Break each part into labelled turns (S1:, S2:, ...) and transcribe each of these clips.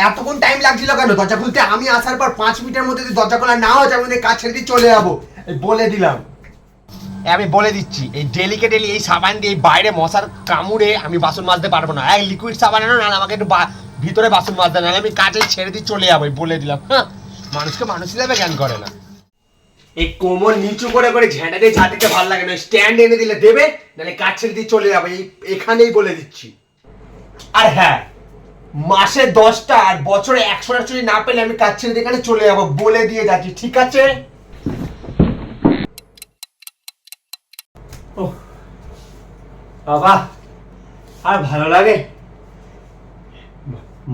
S1: এতক্ষণ টাইম লাগছিল কেন দরজা খুলতে? আমি আসার পর 5 মিনিটের মধ্যে যদি দরজা খোলা না হয় আমি কাজ ছেড়ে দিয়ে চলে যাবো, বলে দিলাম। আমি বলে দিচ্ছি, এই ডেলিকে ডেলি এই সাবান দিয়ে বাইরে মশার কামড়ে আমি বাসন মাজতে পারবো না। এক লিকুইড সাবান আনো না, আমাকে একটু ভিতরে বাসন মাজতে না, আমি কাজে ছেড়ে দিয়ে চলে যাবো, বলে দিলাম। হ্যাঁ, মানুষকে মানুষ হিসাবে জ্ঞান করে না। এই কোমর নিচু করে করে ঝেঁটা দিয়ে ঝাঁটিতে ভালো লাগে না, স্ট্যান্ড এনে দিলে দেবে, নাহলে কাজ ছেড়ে দিয়ে চলে যাবে, এখানেই বলে দিচ্ছি। আর হ্যাঁ, মাসে 10টা আর বছরে 100টা চুরি না পেলে আমি কাজ ছেড়ে দিয়ে এখানে চলে যাবো, বলে দিয়ে যাচ্ছি, ঠিক আছে? ও বাবা, আর ভালো লাগে?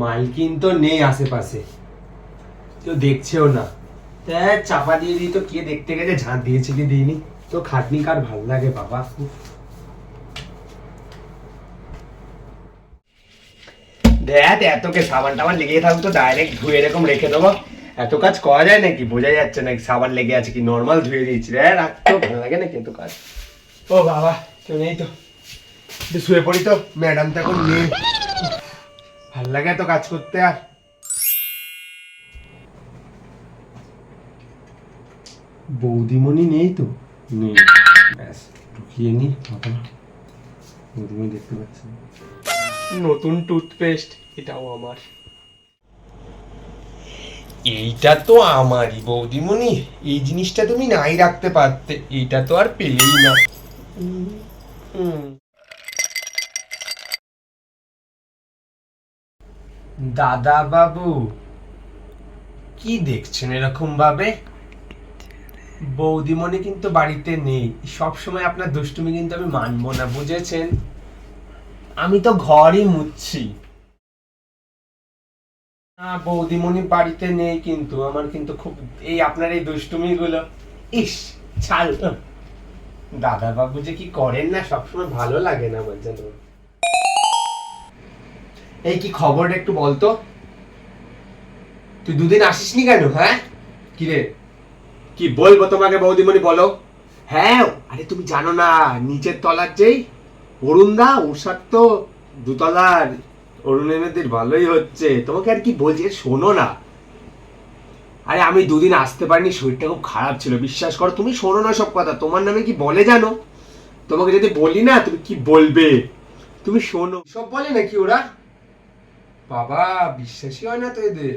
S1: মালকিন তো নেই আশেপাশে, কেউ দেখছেও না, চাপা দিয়ে দিই তো কে দেখতে গেছে, ঝাঁট দিয়েছে কি দিইনি, তো খাটনি কার ভালো লাগে বাবা। দেখ এতকে সাবান টাবান লেগে থাকতো ডাইরেক্ট ধুয়ে এরকম রেখে দেবো, এত কাজ করা যায় নাকি? বোঝা যাচ্ছে নাকি সাবান লেগে আছে কি? নর্মাল ধুয়ে দিয়েছি রে, রাখতো ভালো লাগে নাকি এত কাজ? ও বাবা, কেউ নেই তো, শুয়ে পড়ি তো, ম্যাডাম তো এখন নেই, ভাল লাগে এত কাজ করতে। আর বৌদিমণি নেই তো? নেই, ব্যাস ঢুকিয়ে নি, বৌদিমণি দেখতে পাচ্ছি। নতুন টুথপেস্ট, এটাও আমার। এইটা তো আমারই বৌদিমণি, এই জিনিসটা তুমি নাই রাখতে পারতে, এইটা তো আর পেলেই না। দাদা বাবু, কি দেখছেন এরকম ভাবে? বৌদিমণি কিন্তু বাড়িতে নেই, সব সময় আপনার দুষ্টুমি কিন্তু আমি মানবো না, বুঝেছেন? আমি তো ঘরই মুছছি। না, বৌদিমণি বাড়িতে নেই, কিন্তু আমার কিন্তু খুব এই আপনার এই দুষ্টুমি গুলো, ইস ছাল। দাদা বাবু যে কি করেন না, সবসময় ভালো লাগে না আমার যেন। এই কি খবরটা একটু বলতো, তুই দুদিন আসিসনি কেন? হ্যাঁ কি রে, কি বলবো তোমাকে বৌদিমণি, বলো। হ্যাঁ, আরে তুমি জানো না, নিচের তলার যেই অরুণদা, ওর সাথে তো দুতলার অরুণের ভালোই হচ্ছে, তোমাকে আর কি বলছি, শোনো না। আরে আমি দুদিন আসতে পারিনি, শরীরটা খুব খারাপ ছিল, বিশ্বাস করো, তুমি শোনো না সব কথা, তোমার নামে কি বলে জানো? তোমাকে যদি বলি না তুমি কি বলবে, তুমি শোনো। সব বলে নাকি ওরা? বাবা, বিশ্বাসই হয় না তো এদের।